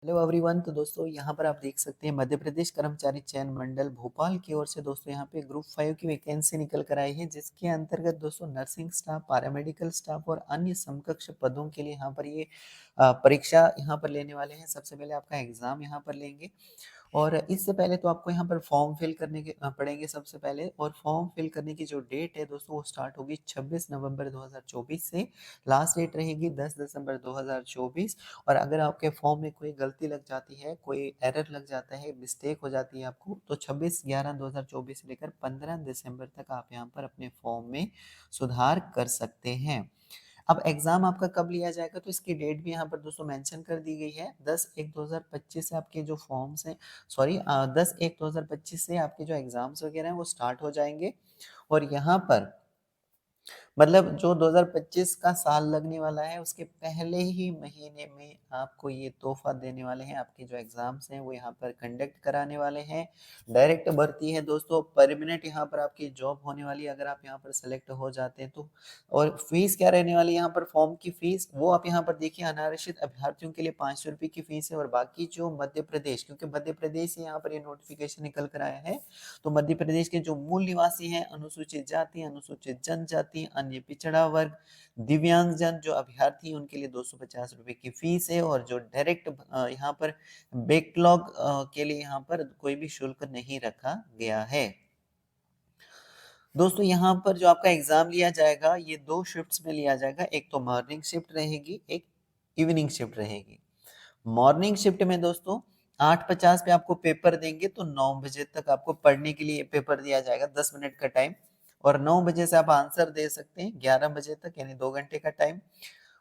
Hello everyone. तो दोस्तों यहाँ पर आप देख सकते हैं मध्य प्रदेश कर्मचारी चयन मंडल भोपाल की ओर से दोस्तों यहाँ पे ग्रुप 5 की वैकेंसी निकल कर आई है, जिसके अंतर्गत दोस्तों नर्सिंग स्टाफ, पैरामेडिकल स्टाफ और अन्य समकक्ष पदों के लिए यहाँ पर ये परीक्षा यहाँ पर लेने वाले हैं। सबसे पहले आपका एग्जाम यहाँ पर लेंगे और इससे पहले तो आपको यहाँ पर फॉर्म फिल करने के पड़ेंगे सबसे पहले। और फॉर्म फिल करने की जो डेट है दोस्तों वो स्टार्ट होगी 26 नवंबर 2024 से, लास्ट डेट रहेगी 10 दिसंबर 2024। और अगर आपके फॉर्म में कोई गलती लग जाती है, कोई एरर लग जाता है, मिस्टेक हो जाती है आपको, तो 26/11/2024 से लेकर 15 दिसंबर तक आप यहाँ पर अपने फॉर्म में सुधार कर सकते हैं। अब एग्जाम आपका कब लिया जाएगा, तो इसकी डेट भी यहाँ पर दोस्तों मेंशन कर दी गई है। 10/1/2025 से आपके जो फॉर्म्स हैं, सॉरी 10/1/2025 से आपके जो एग्जाम्स वगैरह हैं वो स्टार्ट हो जाएंगे। और यहाँ पर मतलब जो 2025 का साल लगने वाला है उसके पहले ही महीने में आपको ये तोहफा देने वाले हैं। आपके जो एग्जाम्स हैं वो यहाँ पर कंडक्ट कराने वाले हैं। डायरेक्ट भर्ती है दोस्तों, परमानेंट यहाँ पर आपकी जॉब होने वाली है अगर आप यहाँ पर सेलेक्ट हो जाते हैं तो। और फीस क्या रहने वाली है यहाँ पर, फॉर्म की फीस वो आप यहाँ पर देखिए, अनारक्षित अभ्यर्थियों के लिए 500 रुपये की फीस है। और बाकी जो मध्य प्रदेश, क्योंकि मध्य प्रदेश से यहाँ पर ये नोटिफिकेशन निकल कर आया है, तो मध्य प्रदेश के जो मूल निवासी हैं, अनुसूचित जाति, अनुसूचित जनजाति, अन्य पिछड़ा वर्ग, दिव्यांगजन जो अभ्यर्थी हैं उनके लिए 250 रुपए की फीस है। और जो डायरेक्ट यहाँ पर बैकलॉग के लिए यहाँ पर कोई भी शुल्क नहीं रखा गया है। दोस्तों यहाँ पर जो आपका एग्जाम लिया जाएगा ये 2 शिफ्ट्स में लिया जाएगा। एक तो मॉर्निंग शिफ्ट रहेगी, एक इवनिंग शिफ्ट रहेगी। मॉर्निंग शिफ्ट में दोस्तों 8:50 पे आपको पेपर देंगे, तो 9 बजे तक आपको पढ़ने के लिए पेपर दिया जाएगा, 10 मिनट का टाइम। और 9 बजे से आप आंसर दे सकते हैं 11 बजे तक, यानी 2 घंटे का टाइम।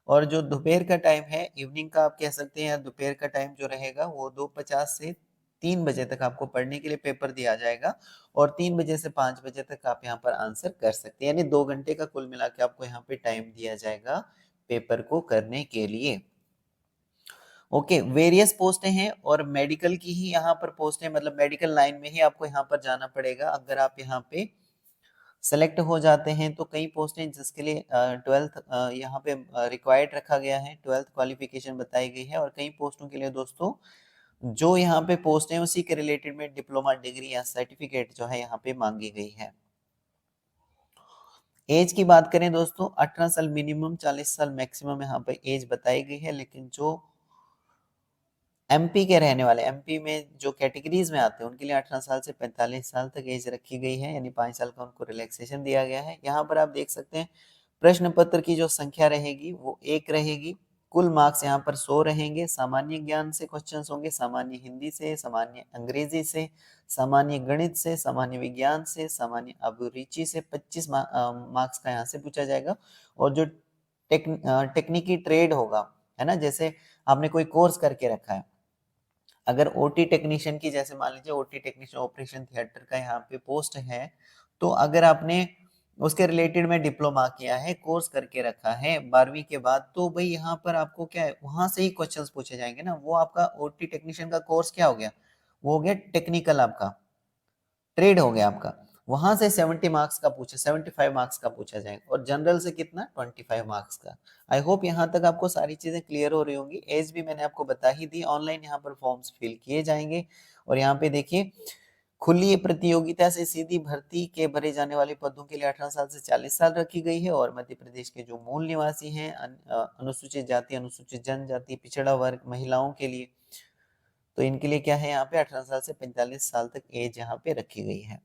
और जो दोपहर का टाइम है, इवनिंग का आप कह सकते हैं, या दोपहर का टाइम जो रहेगा वो 2:50 से 3 बजे तक आपको पढ़ने के लिए पेपर दिया जाएगा। और 3 बजे से 5 बजे तक आप यहाँ पर आंसर कर सकते हैं, यानी 2 घंटे का कुल मिला के आपको यहाँ पे टाइम दिया जाएगा पेपर को करने के लिए। ओके, वेरियस पोस्टें हैं और मेडिकल की ही यहाँ पर पोस्ट है, मतलब मेडिकल लाइन में ही आपको यहाँ पर जाना पड़ेगा। अगर आप यहाँ पे सेलेक्ट हो जाते हैं तो कई पोस्टें जिसके लिए 12th यहाँ पे रिक्वायर्ड रखा गया है, 12th क्वालिफिकेशन बताई गई है। और कई पोस्टों के लिए दोस्तों जो यहाँ पे पोस्ट है उसी के रिलेटेड में डिप्लोमा डिग्री या सर्टिफिकेट जो है यहाँ पे मांगी गई है। एज की बात करें दोस्तों, 18 साल मिनिमम, 40 साल मैक्सिमम यहाँ पे एज बताई गई है। लेकिन जो एमपी के रहने वाले, एमपी में जो कैटेगरीज में आते हैं उनके लिए 18 साल से 45 साल तक एज रखी गई है, यानी 5 साल का उनको रिलैक्सेशन दिया गया है। यहाँ पर आप देख सकते हैं प्रश्न पत्र की जो संख्या रहेगी वो 1 रहेगी। कुल मार्क्स यहाँ पर 100 रहेंगे। सामान्य ज्ञान से क्वेश्चंस होंगे, सामान्य हिंदी से, सामान्य अंग्रेजी से, सामान्य गणित से, सामान्य विज्ञान से, सामान्य अभिरुचि से 25 मार्क्स का यहाँ से पूछा जाएगा। और जो टेक्निकी ट्रेड होगा, है ना, जैसे आपने कोई कोर्स करके रखा है, अगर ओटी टेक्नीशियन की, जैसे मान लीजिए ओटी टेक्नीशियन ऑपरेशन थिएटर का यहाँ पे पोस्ट है, तो अगर आपने उसके रिलेटेड में डिप्लोमा किया है, कोर्स करके रखा है 12वीं के बाद, तो भाई यहाँ पर आपको क्या है, वहां से ही क्वेश्चंस पूछे जाएंगे ना। वो आपका ओटी टेक्नीशियन का कोर्स क्या हो गया, वो हो गया टेक्निकल, आपका ट्रेड हो गया आपका। वहां से 70 मार्क्स का पूछे, 75 मार्क्स का पूछा जाएगा। और जनरल से कितना, 25 मार्क्स का। आई होप यहाँ तक आपको सारी चीजें क्लियर हो रही होंगी। एज भी मैंने आपको बता ही दी। ऑनलाइन यहाँ पर फॉर्म्स फिल किए जाएंगे। और यहाँ पे देखिए, खुली प्रतियोगिता से सीधी भर्ती के भरे जाने वाले पदों के लिए 18 साल से 40 साल रखी गई है। और मध्य प्रदेश के जो मूल निवासी हैं, अनुसूचित जाति, अनुसूचित जनजाति, पिछड़ा वर्ग, महिलाओं के लिए, तो इनके लिए क्या है, यहाँ पे 18 साल से 45 साल तक एज यहाँ पे रखी गई है।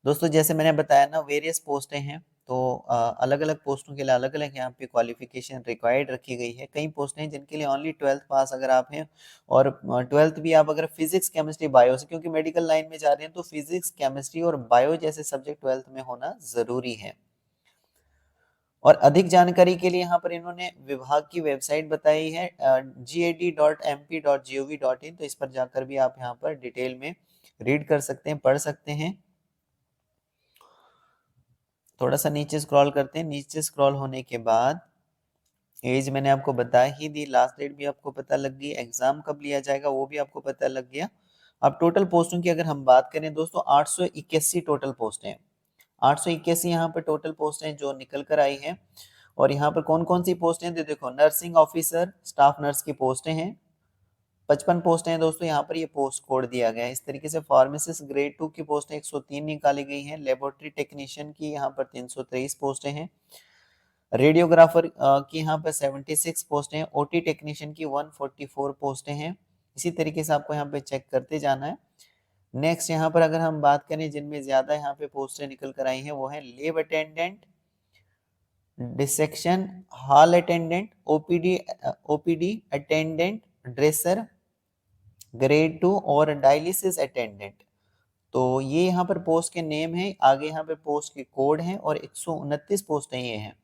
दोस्तों जैसे मैंने बताया ना, वेरियस पोस्टें हैं, तो अलग अलग पोस्टों के लिए अलग अलग यहाँ पे क्वालिफिकेशन रिक्वायर्ड रखी गई है। कई पोस्टें हैं जिनके लिए ओनली 12th पास अगर आप हैं, और 12th भी आप अगर फिजिक्स, केमिस्ट्री, बायो से, क्योंकि मेडिकल लाइन में जा रहे हैं तो फिजिक्स, केमिस्ट्री और बायो जैसे सब्जेक्ट 12th में होना जरूरी है। और अधिक जानकारी के लिए यहाँ पर इन्होंने विभाग की वेबसाइट बताई है, gad.mp.gov.in, तो इस पर जाकर भी आप यहाँ पर डिटेल में रीड कर सकते हैं, पढ़ सकते हैं। थोड़ा सा नीचे स्क्रॉल करते हैं। नीचे स्क्रॉल होने के बाद एज मैंने आपको बता ही दी, लास्ट डेट भी आपको पता लग गई, एग्जाम कब लिया जाएगा वो भी आपको पता लग गया। अब टोटल पोस्टों की अगर हम बात करें दोस्तों, 881 टोटल पोस्ट हैं। 881 यहाँ पर टोटल पोस्ट हैं जो निकल कर आई है। और यहाँ पर कौन कौन सी पोस्ट हैं तो देखो, नर्सिंग ऑफिसर स्टाफ नर्स की पोस्टें हैं 55 पोस्टें हैं दोस्तों, यहाँ पर ये पोस्ट कोड दिया गया है। इस तरीके से फार्मासिस्ट ग्रेड 2 की पोस्टें 103 निकाली गई हैं। लेबोरेटरी टेक्नीशियन की यहाँ पर 323 पोस्टें हैं। रेडियोग्राफर की यहाँ पर 76 पोस्टें हैं। ओटी टेक्नीशियन की 144 पोस्टें हैं। इसी तरीके से आपको यहाँ पे चेक करते जाना है। नेक्स्ट यहाँ पर अगर हम बात करें जिनमें ज्यादा यहाँ पे पोस्टें निकल कर आई हैं वो है lab attendant, dissection hall attendant, OPD attendant, dresser grade 2 और डायलिसिस अटेंडेंट। तो ये यहाँ पर पोस्ट के नेम है, आगे यहाँ पे पोस्ट के कोड हैं और 129 पोस्टें ये हैं।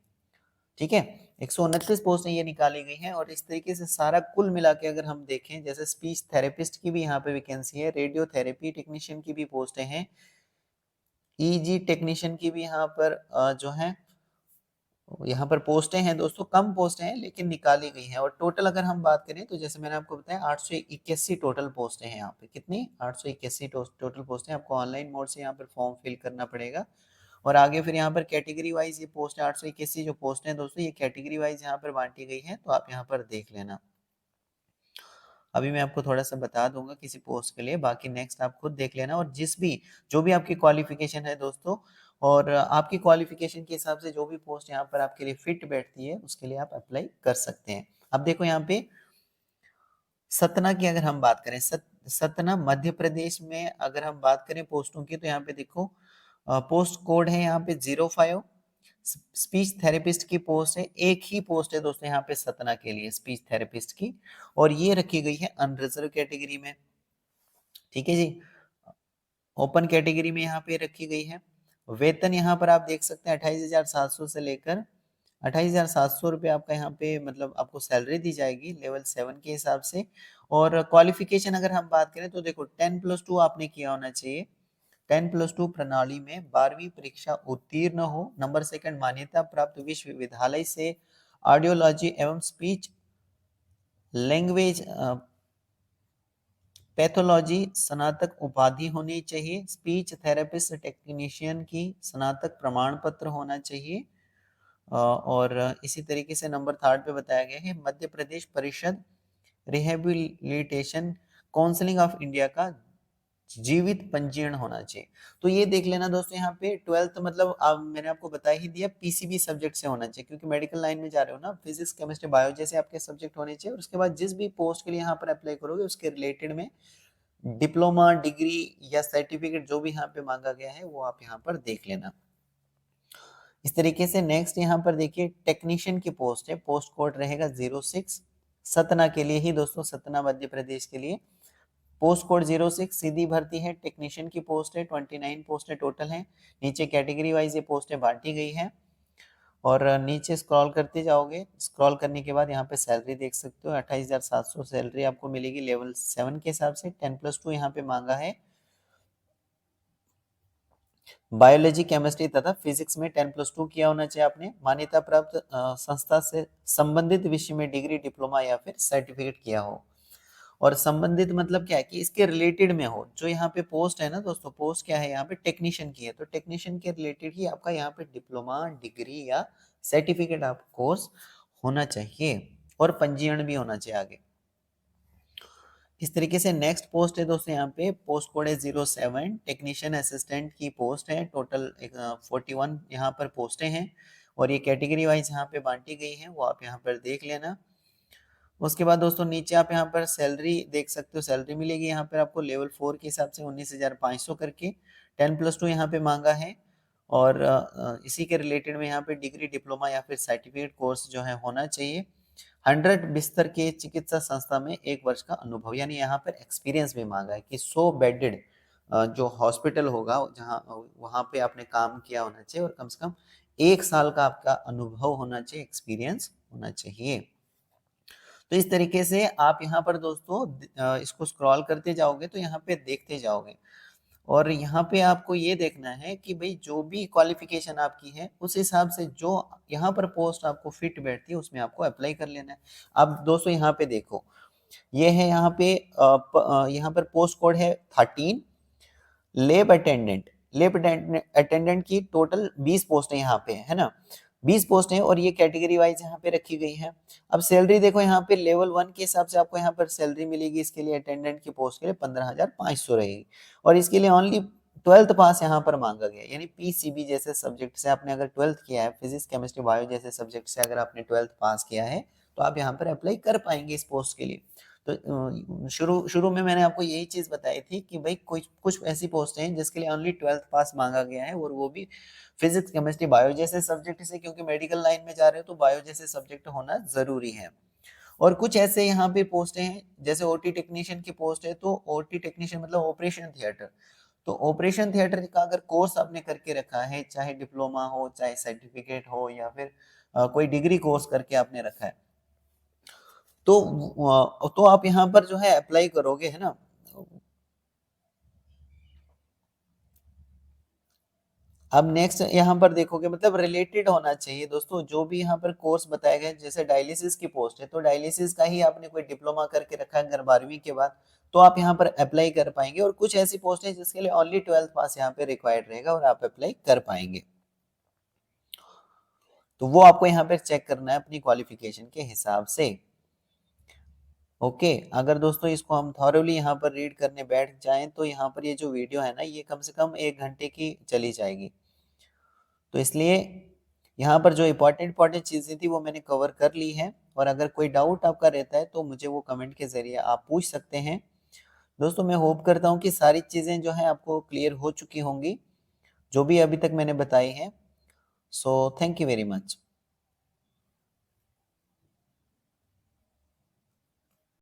ठीक है, 129 पोस्टें ये निकाली गई हैं। और इस तरीके से सारा कुल मिला के अगर हम देखें, जैसे स्पीच थेरेपिस्ट की भी यहाँ पे वैकेंसी है, रेडियो थेरेपी टेक्नीशियन की भी पोस्टें हैं, ईजी टेक्नीशियन की भी यहाँ पर जो है यहाँ पर पोस्टें हैं दोस्तों, कम पोस्टें हैं लेकिन निकाली गई हैं। और टोटल अगर हम बात करें तो जैसे मैंने आपको बताया 881 टोटल पोस्टें हैं यहाँ पे। कितनी? 881 टोटल पोस्टें। आपको ऑनलाइन मोड से यहाँ पर फॉर्म फिल करना पड़ेगा। और आगे फिर यहाँ पर कैटेगरी वाइज ये पोस्ट 881 जो पोस्ट हैं दोस्तों, ये कैटेगरी वाइज यहाँ पर बांटी गई है, तो आप यहाँ पर देख लेना। अभी मैं आपको थोड़ा सा बता दूंगा किसी पोस्ट के लिए, बाकी नेक्स्ट आप खुद देख लेना। और जो भी आपकी क्वालिफिकेशन है दोस्तों, और आपकी क्वालिफिकेशन के हिसाब से जो भी पोस्ट यहाँ पर आपके लिए फिट बैठती है उसके लिए आप अप्लाई कर सकते हैं। अब देखो यहाँ पे सतना की अगर हम बात करें, सतना मध्य प्रदेश में अगर हम बात करें पोस्टों की, तो यहाँ पे देखो पोस्ट कोड है यहाँ पे 05। स्पीच थेरेपिस्ट की पोस्ट है, एक ही पोस्ट है दोस्तों यहाँ पे सतना के लिए स्पीच थेरेपिस्ट की, और ये रखी गई है अनरिजर्व कैटेगरी में। ठीक है जी, ओपन कैटेगरी में यहाँ पे रखी गई है। वेतन यहाँ पर आप देख सकते हैं 28,700 से लेकर 28,700 रुपये आपका यहाँ पे मतलब आपको सैलरी दी जाएगी लेवल 7 के हिसाब से। और क्वालिफिकेशन अगर हम बात करें तो देखो 10+2 आपने किया होना चाहिए। 10+2 प्रणाली में 12वीं परीक्षा उत्तीर्ण हो, नंबर सेकंड मान्यता प्राप्त विश्वविद्यालय से ऑडियोलॉजी एवं स्पीच लैंग्वेज पैथोलॉजी स्नातक उपाधि होनी चाहिए। स्पीच थेरेपिस्ट टेक्नीशियन की स्नातक प्रमाण पत्र होना चाहिए। और इसी तरीके से नंबर 3 पे बताया गया है मध्य प्रदेश परिषद रिहेबिलिटेशन काउंसिलिंग ऑफ इंडिया का जीवित पंजीयन होना चाहिए। तो ये देख लेना दोस्तों, यहाँ पे 12th मतलब अब मैंने आपको बता ही दिया पीसीबी सब्जेक्ट से होना चाहिए, क्योंकि मेडिकल लाइन में जा रहे हो ना, फिजिक्स केमिस्ट्री बायो जैसे आपके सब्जेक्ट होने चाहिए। और उसके बाद जिस भी पोस्ट के लिए यहाँ पर अप्लाई करोगे उसके रिलेटेड में डिप्लोमा डिग्री या सर्टिफिकेट जो भी यहाँ पे मांगा गया है वो आप यहाँ पर देख लेना। इस तरीके से नेक्स्ट यहाँ पर देखिए टेक्नीशियन की पोस्ट है, पोस्ट कोड रहेगा 06 सतना के लिए ही दोस्तों, सतना मध्य प्रदेश के लिए पोस्ट कोड 06 सीधी भर्ती है। टेक्नीशियन की पोस्ट है, 29 पोस्टें टोटल हैं। नीचे कैटेगरी वाइज ये पोस्टें बांटी गई है। और नीचे स्क्रॉल करते जाओगे, स्क्रॉल करने के बाद यहाँ पे सैलरी देख सकते हो 28,700 सैलरी आपको मिलेगी लेवल 7 के हिसाब से। 10+2 यहाँ पे मांगा है। बायोलॉजी केमिस्ट्री तथा फिजिक्स में 10+2 किया होना चाहिए आपने। मान्यता प्राप्त संस्था से संबंधित विषय में डिग्री डिप्लोमा या फिर सर्टिफिकेट किया हो। और संबंधित मतलब क्या है कि इसके रिलेटेड में हो। जो यहाँ पे पोस्ट है ना दोस्तों, पोस्ट क्या है यहाँ पे टेक्नीशियन की है, तो टेक्नीशियन के रिलेटेड ही आपका यहाँ पे डिप्लोमा डिग्री या सर्टिफिकेट आप कोर्स होना चाहिए, और पंजीयन भी होना चाहिए आगे। इस तरीके से नेक्स्ट पोस्ट है दोस्तों, यहाँ पे पोस्ट कोड है 07 टेक्नीशियन असिस्टेंट की पोस्ट है। टोटल 41 यहाँ पर पोस्टें हैं, और ये कैटेगरी वाइज यहाँ पे बांटी गई है, वो आप यहाँ पर देख लेना। उसके बाद दोस्तों नीचे आप यहाँ पर सैलरी देख सकते हो, सैलरी मिलेगी यहाँ पर आपको लेवल 4 के हिसाब से 19,500 करके। 10+2 यहाँ पे मांगा है। और इसी के रिलेटेड में यहाँ पे डिग्री डिप्लोमा या फिर सर्टिफिकेट कोर्स जो है होना चाहिए। 100 बिस्तर के चिकित्सा संस्था में 1 वर्ष का अनुभव, यानी यहाँ पर एक्सपीरियंस भी मांगा है कि 100 बेडेड जो हॉस्पिटल होगा जहाँ वहाँ पे आपने काम किया होना चाहिए, और कम से कम 1 साल का आपका अनुभव होना चाहिए, एक्सपीरियंस होना चाहिए। तो इस तरीके से आप यहाँ पर दोस्तों इसको स्क्रॉल करते जाओगे तो यहाँ पे देखते जाओगे। और यहाँ पे आपको ये देखना है कि भाई जो भी क्वालिफिकेशन आपकी है उस हिसाब से जो यहाँ पर पोस्ट आपको फिट बैठती है उसमें आपको अप्लाई कर लेना है। अब दोस्तों यहाँ पे देखो, ये है यहाँ पे यहाँ पर पोस्ट कोड है 13 लेब अटेंडेंट। लेब अटेंडेंट की टोटल 20 पोस्टें यहाँ पे है ना। 20 पोस्ट हैं और ये कैटेगरी वाइज यहाँ पे रखी गई है। अब सैलरी देखो यहाँ पे लेवल 1 के हिसाब से आपको यहाँ पर सैलरी मिलेगी, इसके लिए अटेंडेंट की पोस्ट के लिए 15,500 रहेगी और इसके लिए ओनली 12th पास यहाँ पर मांगा गया, यानी पीसीबी जैसे सब्जेक्ट से आपने अगर 12th किया है, फिजिक्स केमिस्ट्री बायो जैसे सब्जेक्ट से अगर आपने 12th पास किया है तो आप यहाँ पर अप्लाई कर पाएंगे इस पोस्ट के लिए। तो शुरू शुरू में मैंने आपको यही चीज बताई थी कि भाई कुछ कुछ ऐसी पोस्ट हैं जिसके लिए ओनली 12th पास मांगा गया है और वो भी फिजिक्स केमिस्ट्री बायो जैसे सब्जेक्ट से, क्योंकि मेडिकल लाइन में जा रहे हो तो बायो जैसे सब्जेक्ट होना जरूरी है। और कुछ ऐसे यहाँ पे पोस्ट हैं जैसे ओटी टेक्नीशियन की पोस्ट है, तो ओटी टेक्नीशियन मतलब ऑपरेशन थिएटर, तो ऑपरेशन थिएटर का अगर कोर्स आपने करके रखा है, चाहे डिप्लोमा हो चाहे सर्टिफिकेट हो या फिर कोई डिग्री कोर्स करके आपने रखा है, तो आप यहाँ पर जो है अप्लाई करोगे, है ना। अब नेक्स्ट यहाँ पर देखोगे, मतलब रिलेटेड होना चाहिए दोस्तों, जो भी यहाँ पर कोर्स बताया गया, जैसे डायलिसिस की पोस्ट है तो डायलिसिस का ही आपने कोई डिप्लोमा करके रखा है अगर 12वीं के बाद, तो आप यहाँ पर अप्लाई कर पाएंगे। और कुछ ऐसी पोस्ट है जिसके लिए ओनली 12th पास यहाँ पे रिक्वायर्ड रहेगा और आप अप्लाई कर पाएंगे, तो वो आपको यहाँ पर चेक करना है अपनी क्वालिफिकेशन के हिसाब से। ओके, अगर दोस्तों इसको हम थॉरोली यहाँ पर रीड करने बैठ जाएं तो यहाँ पर ये जो वीडियो है ना, ये कम से कम 1 घंटे की चली जाएगी, तो इसलिए यहाँ पर जो इम्पोर्टेंट इंपॉर्टेंट चीजें थी वो मैंने कवर कर ली है। और अगर कोई डाउट आपका रहता है तो मुझे वो कमेंट के जरिए आप पूछ सकते हैं। दोस्तों मैं होप करता हूँ कि सारी चीजें जो है आपको क्लियर हो चुकी होंगी जो भी अभी तक मैंने बताई है। So thank you very much.